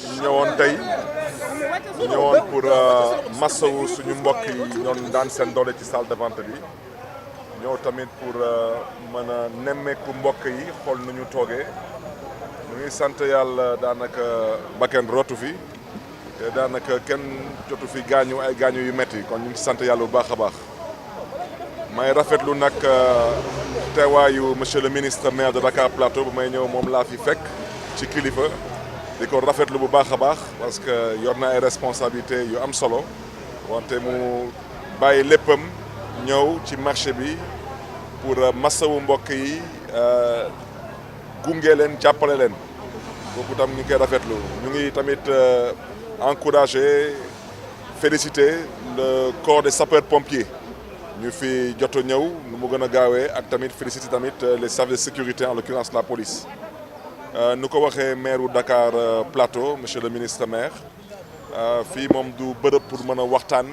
ñëwoon tey ñëwoon pour massawu suñu mbokk yi ñoon daan seen doole ci salle de vente bi ñëw tamit pour mën a nemmeeku mbokk yi xool nu ñu toogee ñu ngi sant yàlla daanaka bakken rotu fi te daanaka kenn jotu fi gaañu ay gaañu yu metti kon ñu ngi sant yàlla bu baax a baax may rafetlu nag teewaayu monsieur le ministre maire de Dakar Plateau bu may ñëw moom laa fi fekk ci kilifa di ko rafetlu bu baax a baax parce que yor na ay responsabilités yu am solo wante mu bàyyi léppam ñëw ci marché bi pour massawu mbokk yi gunge leen jàppale leen kooku tam ñu ngi koy rafetlu ñu ngi tamit encourager féliciter le corps des sapeurs-pompiers ñu fi jot a ñëw nu mu gën a gaawee ak tamit féliciter tamit les services de sécurité en l'occurrence la police nu ko waxee maire wu Dakar Plateau monsieur le ministre maire fii moom du bërëb pour mën a waxtaan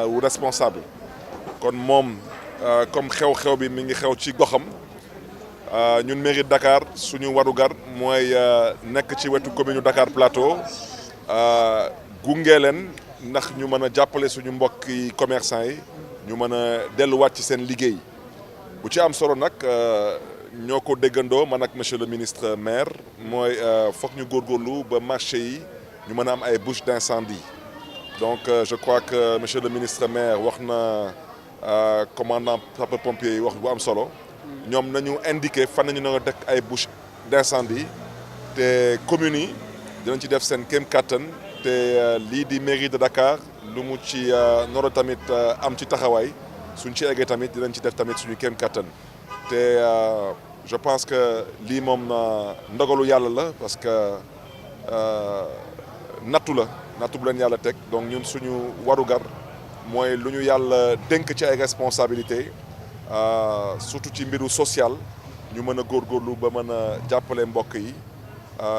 wu responsable kon moom comme xew-xew bi mi ngi xew ci goxam ñun mairie Dakar suñu warugar mooy nekk ci wetu commune Dakar Plateau gunge leen ndax ñu mën a jàppale suñu mbokki commerçant yi ñu mën a delluwaat ci seen liggéey bu ci am solo nag ñoo ko déggandoo man ak monsieur le ministre maire mooy foog ñu góorgóorlu ba marché yi ñu mën a am ay bouches d'incendie donc je crois que monsieur le ministre maire wax na commandant sapeurs-pompiers yi wax bu am solo ñoom nañu indiqué fan nañu na nga teg ay bouches d'incendie te communes yi dinañ ci def seen kéem kattan te lii di mairie de Dakar lu mu ci noro tamit am ci taxawaay suñ ci eggee tamit dinañ ci def tamit suñu kéem kattan te je pense que lii moom ndogalu yàlla la parce que nattu bu leen yàlla teg donc ñun suñu warugar mooy lu ñu yàlla dénk ci ay responsabilités surtout ci mbiru social ñu mën a góorgóorlu ba mën a jàppale mbokk yi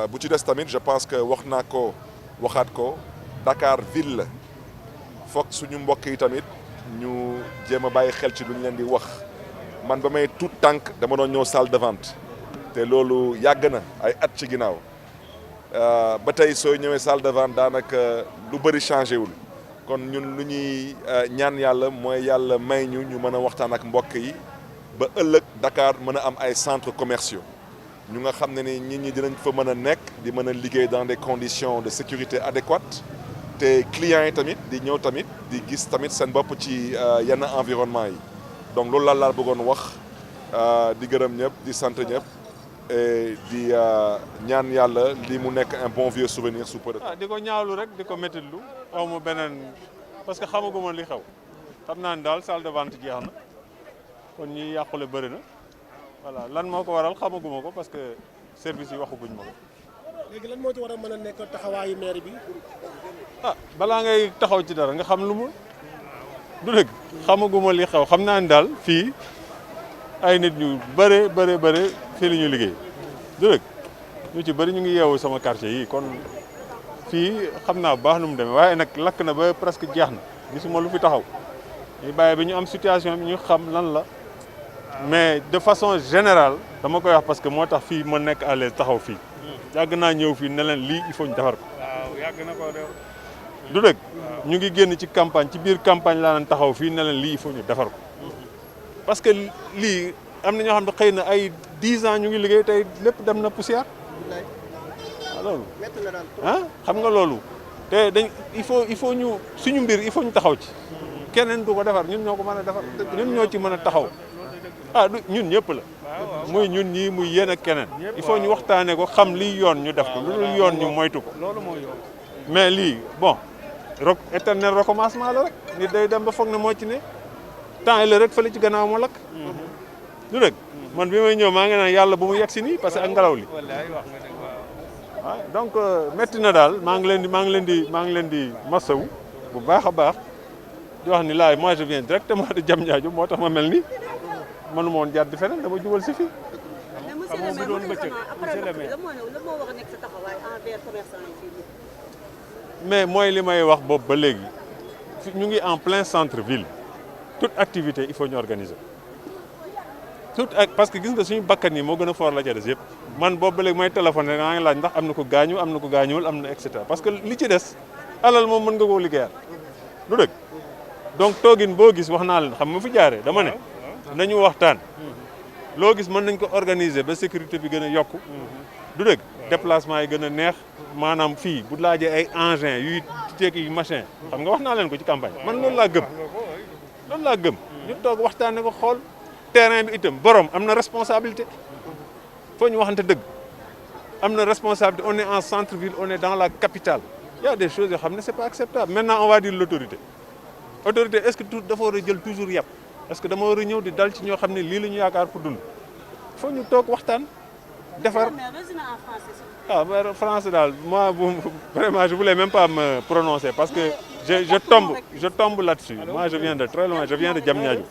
bu ci des tamit je pense que wax naa ko waxaat ko Dakar ville la foog suñu mbokk yi tamit ñu jéem a bàyyi xel ci lu ñu leen di wax man ba may tout tànk dama doon ñëw salle de vente te loolu yàgg na ay at ci ginnaaw ba tey sooy ñëwee salle de vente daanaka lu bëri changé wul kon ñun lu ñuy ñaan yàlla mooy yàlla may ñu mën a waxtaan ak mbokk yi ba ëllëg Dakar mën a am ay centres commerciaux ñu nga xam ne ni nit ñi dinañ fa mën a nekk di mën a liggéey dans des conditions de sécurité adéquates te clients yi tamit di ñëw tamit di gis tamit seen bopp ci yenn environnement yi donc loolu laa bëggoon wax di gërëm ñëpp di sant ñëpp et di ñaan yàlla li mu nekk un bon vieux souvenir sous peu de temps. di ko ñaawlu rek di ko méttitlu aw ma beneen parce que xamaguma li xew xam naa ne daal salle de vente jeex na kon ñi yàqule bëri na voilà lan moo ko waral xamaguma ko parce que service yi waxaguñ ma ko. léegi lan moo ci war a mën a nekk taxawaayu maire bi. balaa ngay taxaw ci dara nga xam lu mu du dëgg xamaguma li xew xam naa ne daal fii ay nit ñu bëre fii la ñuy liggéey du dëgg ñu ci bëri ñu ngi yeewu sama quartier yi kon fii xam naa bu baax nu mu demee waaye nag lakk na ba presque jeex na gisuma lu fi taxaw ñu bàyyi ba ñu am situation bi ñu xam lan la mais de façon générale dama koy wax parce que moo tax fii ma nekk à l'aise taxaw fii yàgg naa ñëw fii ne leen lii il faut ñu defar ko. waaw yàgg na ko du dëgg ñu ngi génn ci campagne ci biir campagne laa leen taxaw fii ne leen lii il faut ñu defar ko parce que lii am na ñoo xam ne xëy na ay 10 ans ñu ngi liggéey tey lépp dem na poussière waaw loolu xam nga loolu te dañ il faut ñu suñu mbir il faut ñu taxaw ci keneen du ko defar ñun ñoo ko mën a defar ñun ñoo ci mën a taxaw ñun ñëpp la muy ñun ñii muy yéen ak keneen il faut ñu waxtaanee ko xam lii yoon ñu def ko lu dul yoon ñu moytu ko mais lii bon éternel recommencement la rek nit day dem ba foog ne moo ci ne temps yi la rek fële ci gannaaw moo lakk du rek man bi may ñëw maa ngi naan yàlla bu mu yegg si nii parce que ak ngelaw li waaw donc métti na daal maa ngi leen di masawu bu baax a baax di wax ni là moi je viens directement de Diamniadio moo tax ma mel ni mënuma woon jàdd feneen dama jubal si fii. mais mooy li may wax boobu ba léegi ñu ngi en plein centre ville toute activité il faut ñu organiser parce que gis nga suñu bakkan yi moo gën a fort la ca des yëpp man boobu ba léegi may téléphoné maa ngi laaj ndax am na ko gaañu am na ko gaañuwul am na et cetera parce que li ci des alal moom mën nga koo liggéeyaat lu dëgg donc toogin boo gis wax naa leen xam ma fi jaaree dama ne nañu waxtaan loo gis mën nañ ko organiser ba sécurité bi gën a yokku du dëgg déplacement yi gën a neex maanaam fii bu laajee ay engins yuy tekki machin xam nga wax naa leen ko ci campagne man loolu laa gëm ñu toog waxtaanee ko xool terrain bi itam borom am na responsabilité faut ñu waxante dëgg am na responsabilité on est en centre-ville on est dans la capitale il y a des choses yoo xam ne c'est pas acceptable maintenant on va dire l'autorité est-ce que tout dafa war a jël toujours yàpp est-ce que dama war a ñëw di dal ci ñoo xam ne lii la ñu yaakaar pour dund faut ñu toog waxtaan defar ah français daal moi vraiment je voulais même pas me prononcer parce que je tombe là-dessus moi je viens de très loin je viens de Diamniadio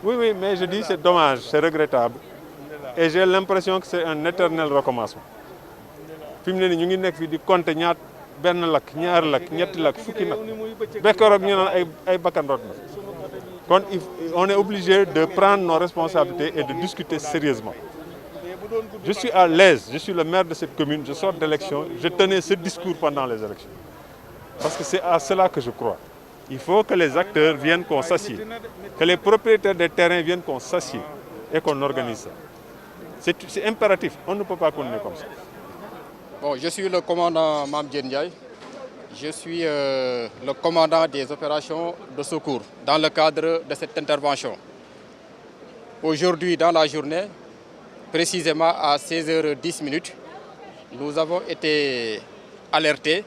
oui mais je dis c'est dommage c'est regrettable et j'ai l'impression que c'est un éternel recommencement fi mu ne nii ñu ngi nekk fii di compter ñaat benn lakk ñaari lakk ñetti lakk fukki nag bekkoor ak ñu naan ay bakkan rot na kon on est obligé de prendre nos responsabilités et de discuter sérieusement je suis à l'aise je suis le maire de cette commune je sors d'élection je tenais ce discours pendant les élections parce que c'est à cela que je crois il faut que les acteurs viennent qu'on s'assied que les propriétaires des terrains viennent qu'on s'assied et qu'on organise ça c'est impératif on ne peut pas continuer comme ça. Bon, je suis le commandant Mame Diène Ndiaye. Je suis le commandant des opérations de secours dans le cadre de cette intervention. Aujourd'hui, dans la journée, précisément à 16h10, nous avons été alertés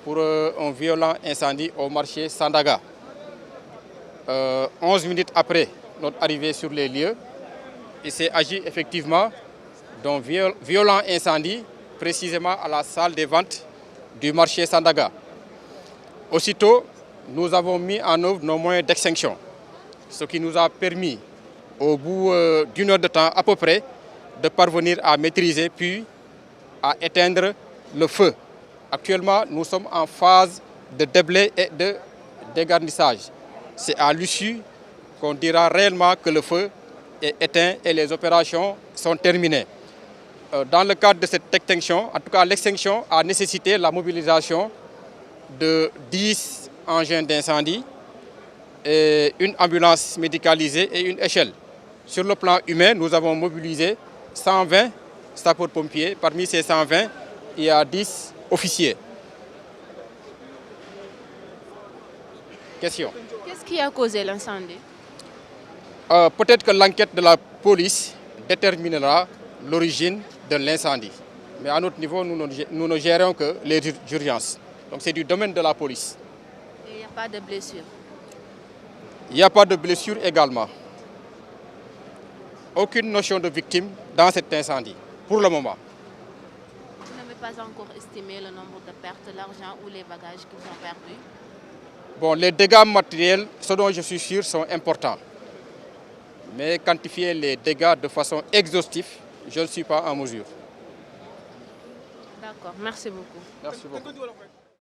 pour un violent incendie au marché Sandaga. 11 minutes après notre arrivée sur les lieux, il s'est agi effectivement d'un violent incendie précisément à la salle des ventes du marché Sandaga. Aussitôt, nous avons mis en œuvre nos moyens d'extinction, ce qui nous a permis, au bout d'une heure de temps à peu près, de parvenir à maîtriser puis à éteindre le feu. Actuellement, nous sommes en phase de déblai et de dégarnissage. C'est à l'issue qu'on dira réellement que le feu est éteint et les opérations sont terminées. Dans le cadre de cette extinction, en tout cas l'extinction a nécessité la mobilisation de 10 engins d'incendie, et une ambulance médicalisée et une échelle. Sur le plan humain, nous avons mobilisé 120 sapeurs-pompiers. Parmi ces 120, il y a 10 officiers. Question. Qu'est-ce qui a causé l'incendie? Peut-être que l'enquête de la police déterminera l'origine de l'incendie. Mais à notre niveau, nous ne gérons que les urgences. Donc c'est du domaine de la police. Et il n'y a pas de blessure? Il n'y a pas de blessure également. Aucune notion de victime dans cet incendie, pour le moment. Vous n'avez pas encore estimé le nombre de pertes, l'argent ou les bagages qui sont perdus? Bon, les dégâts matériels, ce dont je suis sûr, sont importants. Mais quantifier les dégâts de façon exhaustive, je ne suis pas en mesure. D'accord, merci beaucoup. Merci beaucoup.